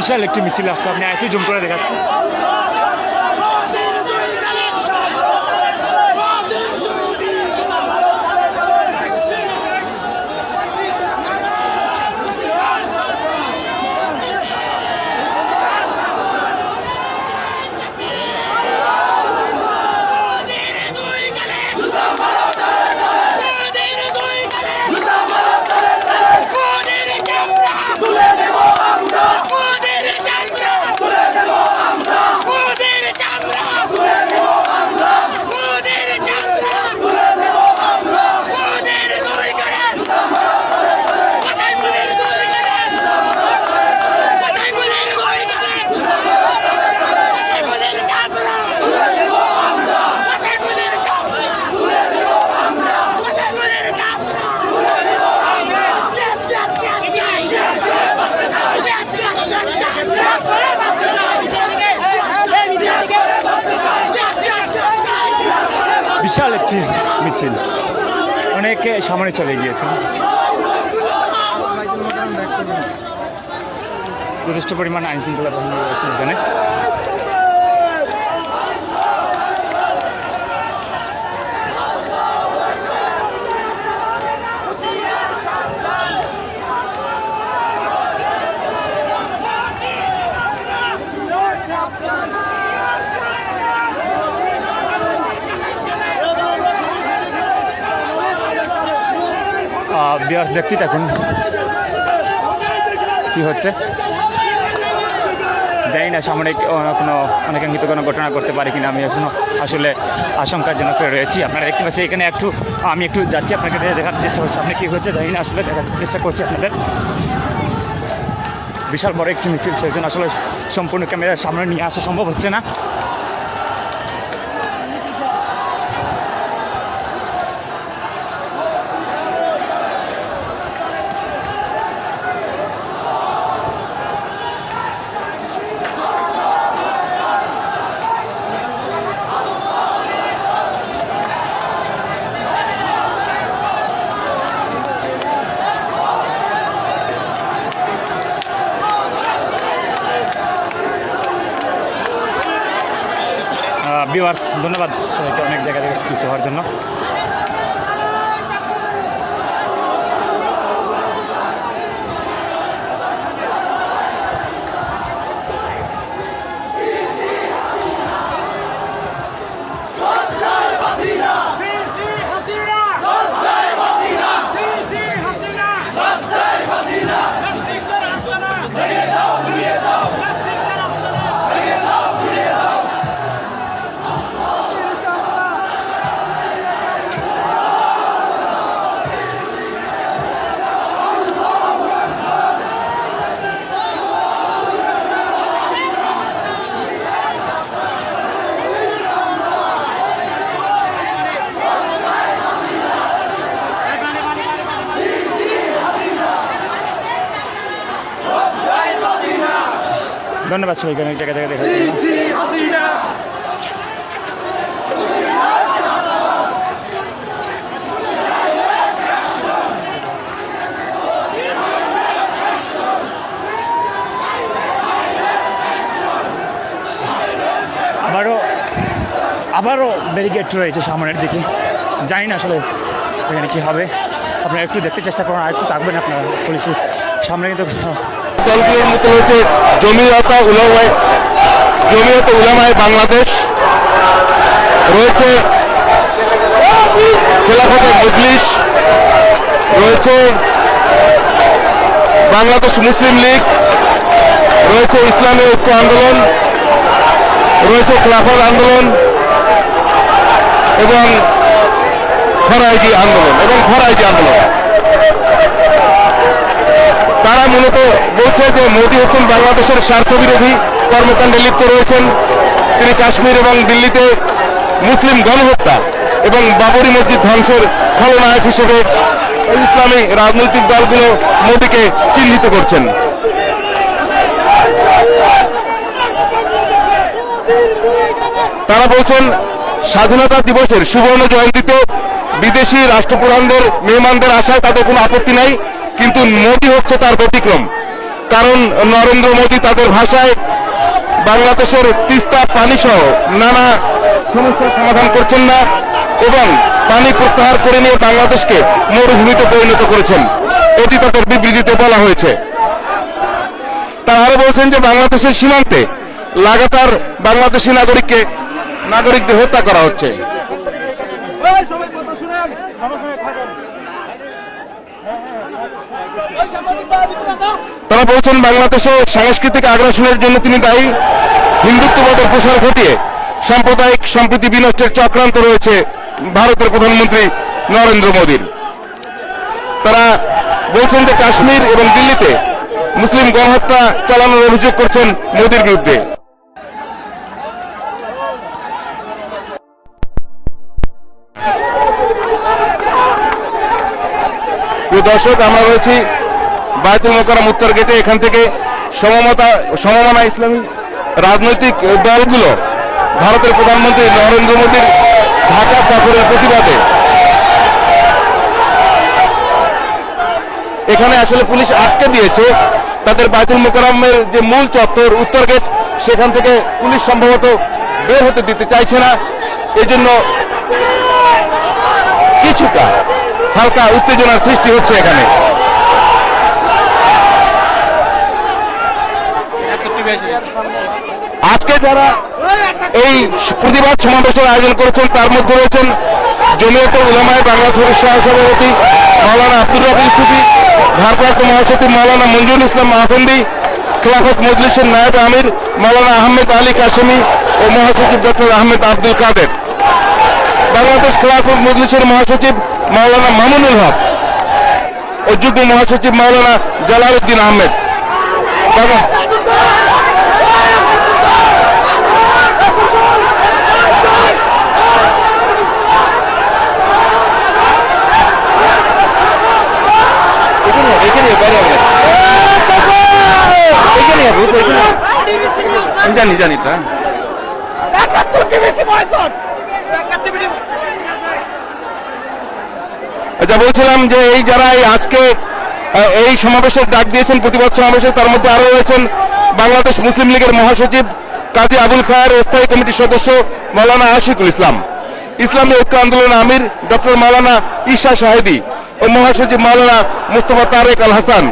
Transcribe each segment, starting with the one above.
বিশাল একটি মিছিল আসছে, আপনি একটু জুম করে দেখাচ্ছি। বিশাল একটি মিছিল, অনেকে সামনে চলে গিয়েছেন। যথেষ্ট পরিমাণ আইন শৃঙ্খলা বাহিনী রয়েছে এখানে। বিয়াস দেখতে থাকুন কি হচ্ছে। জানি না সামনে কোনো অনেকাঙ্ক্ষিত কোনো ঘটনা করতে পারে কিনা, আমি এখনো আসলে আশঙ্কাজনক রয়েছি। আপনারা দেখতে পাচ্ছেন এখানে আমি একটু যাচ্ছি, আপনাকে দেখার চেষ্টা করছি সামনে কী হয়েছে। জানি না, আসলে দেখার চেষ্টা করছি আপনাদের। বিশাল বড় একটি মিছিল, সেই জন্য আসলে সম্পূর্ণ ক্যামেরার সামনে নিয়ে আসা সম্ভব হচ্ছে না। ভিউয়ার্স, ধন্যবাদ সবাইকে অনেক জায়গা থেকে যুক্ত হওয়ার জন্য। ধন্যবাদ সবাইকে অনেক জায়গা থেকে দেখার জন্য। আবারও ব্যারিকেড রয়েছে সামনের দিকে, জানি না আসলে এখানে কী হবে। আপনারা একটু দেখতে চেষ্টা করুন, আর একটু থাকবেন আপনারা পুলিশের সামনে। কিন্তু দলগুলোর মধ্যে রয়েছে জমিয়তে উলামায়ে বাংলাদেশ, রয়েছে খেলাফতে মজলিস, রয়েছে বাংলাদেশ মুসলিম লীগ, রয়েছে ইসলামী ঐক্য আন্দোলন, রয়েছে খেলাফত আন্দোলন এবং ফরাইজি আন্দোলন। তারা মূলত বলছে যে মোদী হচ্ছেন বাংলাদেশের স্বার্থবিরোধী কর্মকাণ্ডে লিপ্ত রয়েছেন। তিনি কাশ্মীর এবং দিল্লিতে মুসলিম গণহত্যা এবং বাবরি মসজিদ ধ্বংসের খলনায়ক হিসেবে ইসলামী রাজনৈতিক দলগুলো মোদীকে চিহ্নিত করছেন। তারা বলছেন স্বাধীনতা দিবসের সুবর্ণ জয়ন্তীতে বিদেশি রাষ্ট্রপ্রধানদের মেহমানদের আসায় তাদের কোনো আপত্তি নাই, কিন্তু মোদী হচ্ছে তার ব্যতিক্রম। কারণ নরেন্দ্র মোদী তাদের ভাষায় বাংলাদেশের তিস্তা পানি সহ নানা সমস্যার সমাধান করছেন না এবং পানি প্রত্যাহার করে নিয়ে বাংলাদেশকে মরুভূমিতে পরিণত করেছেন, এটি তাদের বিবৃতিতে বলা হয়েছে। তারা আরো বলছেন যে বাংলাদেশের সীমান্তে লাগাতার বাংলাদেশি নাগরিকদের হত্যা করা হচ্ছে। তারা বলছেন বাংলাদেশে সাংস্কৃতিক আগ্রাসনের জন্য তিনি দায়ী। হিন্দুত্ববাদের প্রসার ঘটিয়ে সাম্প্রদায়িক সম্প্রীতি বিনষ্টের চক্রান্ত রয়েছে ভারতের প্রধানমন্ত্রী নরেন্দ্র মোদীর। তারা বলছেন যে কাশ্মীর এবং দিল্লিতে মুসলিম গণহত্যা চালানোর অভিযোগ করছেন মোদীর বিরুদ্ধে। প্রিয় দর্শক, আমরা রয়েছি বায়তুল মোকাররম উত্তর গেটে। এখান থেকে সমমনা ইসলামী রাজনৈতিক দলগুলো ভারতের প্রধানমন্ত্রী নরেন্দ্র মোদীর ঢাকা সফরের প্রতিবাদে এখানে আসলে পুলিশ আটকে দিয়েছে তাদের বায়তুল মোকাররমের যে মূল চত্বর উত্তর গেট, সেখান থেকে পুলিশ সম্ভবত বের হতে দিতে চাইছে না। এজন্য কিছুটা হালকা উত্তেজনার সৃষ্টি হচ্ছে এখানে। আজকে যারা এই প্রতিবাদ সমাবেশের আয়োজন করেছেন তার মধ্যে রয়েছেন জমিয়তে উলামায়ে বাংলাদেশের সহ-সভাপতি মাওলানা আব্দুর রব ইউসুফী, ভারপ্রাপ্ত মহাসচিব মাওলানা মঞ্জুরুল ইসলাম আফন্দি, খেলাফত মজলিসের নায়েব আমির মাওলানা আহমেদ আলী কাশেমি ও মহাসচিব ডক্টর আহমেদ আব্দুল কাদের, বাংলাদেশ খেলাফত মজলিসের মহাসচিব মাওলানা মামুনুল হক ও যুগ্ম মহাসচিব মাওলানা জালালউদ্দিন আহমেদ। জানি তা আচ্ছা, বলছিলাম যে এই যারা আজকে এই সমাবেশের ডাক দিয়েছেন, প্রতিবাদ সমাবেশে, তার মধ্যে আরো রয়েছেন বাংলাদেশ মুসলিম লীগের মহাসচিব কাজী আবুল খায়ের, স্থায়ী কমিটির সদস্য মাওলানা আশিকুল ইসলাম, ইসলামী ঐক্য আন্দোলন আমির ডক্টর মাওলানা ঈশা শাহেদি ও মহাসচিব মাওলানা মুস্তফা তারেক আল হাসান,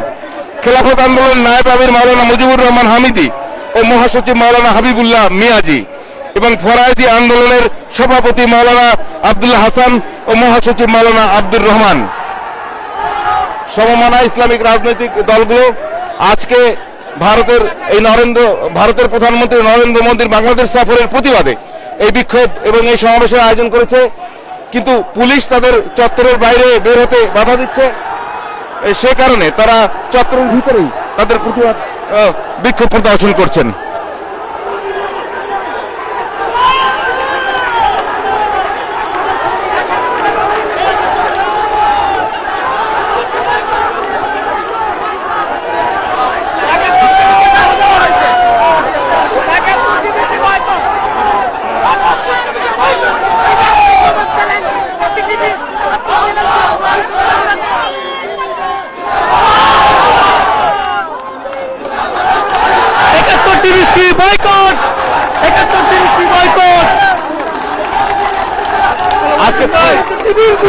খেলাফত আন্দোলন নায়েব আমির মাওলানা মুজিবুর রহমান হামিদি ও মহাসচিব মাওলানা হাবিবুল্লাহ মিয়াজি এবং ফরায়েজি আন্দোলনের সভাপতি মাওলানা আব্দুল্লাহ হাসান ও মহাসচিব মাওলানা আব্দুর রহমান। সমমনা ইসলামিক রাজনৈতিক দলগুলো আজকে ভারতের প্রধানমন্ত্রী নরেন্দ্র মোদীর বাংলাদেশ সফরের প্রতিবাদে এই বিক্ষোভ এবং এই সমাবেশের আয়োজন করেছে, কিন্তু পুলিশ তাদের চত্বরের বাইরে বের হতে বাধা দিচ্ছে। সে কারণে তারা চত্বরের ভিতরেই তাদের প্রতিবাদ বিক্ষোভ প্রদর্শন করছেন।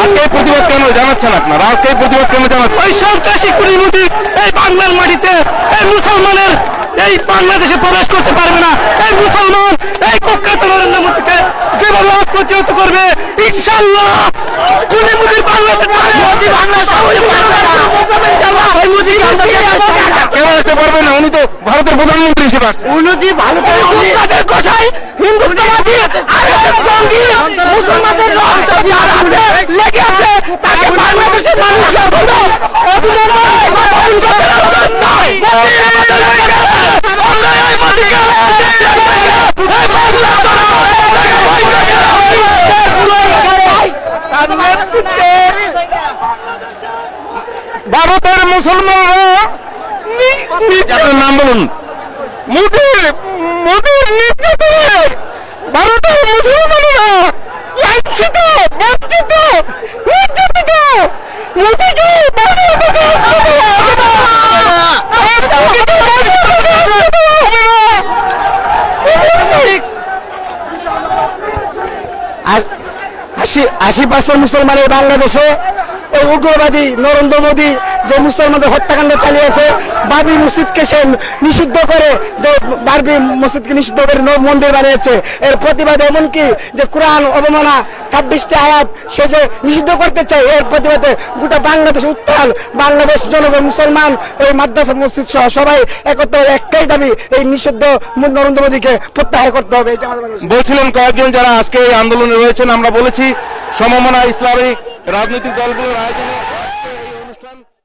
আজকে প্রতিবাদ কেন জানাচ্ছেন আপনারা? আজকে প্রতিবাদ কেন জানাচ্ছেন? ওই সন্ত্রাসী কুড়িমুটি এই বাংলার মাটিতে এই মুসলমানের এই বাংলাদেশে প্রবেশ করতে পারবে না। এই মুসলমান এই কুখ্যাত নরেন্দ্র মোদীকে যেভাবে প্রতিহত করবে, ইনশাআল্লাহ কুড়িমুটির বাংলাদেশ কেন আসতে পারবে না? উনি তো ভারতের প্রধানমন্ত্রী হিসেবে আসছেন। উন্নতি ভারতের কথাই হিন্দুত্ববাদী জঙ্গি মুসলমানদের রক্ত যার হাতে লেগে আছে, তাকে বাংলাদেশের মানুষকে ভারতের মুসলমানরা আপনার নাম বলুন। মোদীর নির্যাতনে ভারতের মুসলমানেরা লাঞ্ছিত, বঞ্চিত, নির্যাতিত। মোদীকে 80% মুসলমানের বাংলাদেশে এই উগ্রবাদী নরেন্দ্র মোদী যে মুসলমানদের হত্যাকাণ্ড চালিয়েছে, বাবরি মসজিদকে সে নিষিদ্ধ করে, যে বাবরি মসজিদকে নিষিদ্ধ করে মন্দির বানিয়েছে, এর প্রতিবাদে এমনকি যে কোরআন অবমাননা 26টি আয়াত সে যে নিষিদ্ধ করতে চায়, এর প্রতিবাদে গোটা বাংলাদেশ উত্তাল। বাংলাদেশ জনগণ, মুসলমান, এই মাদ্রাসা মসজিদ সহ সবাই একত্র একটাই দাবি, এই নিষিদ্ধ নরেন্দ্র মোদীকে প্রত্যাহার করতে হবে। এটা আমাদের বাংলাদেশ। বলছিলেন কয়েকজন যারা আজকে এই আন্দোলনে রয়েছেন, আমরা বলেছি সমমনা ইসলামিক রাজনৈতিক দলগুলোর আয়োজনে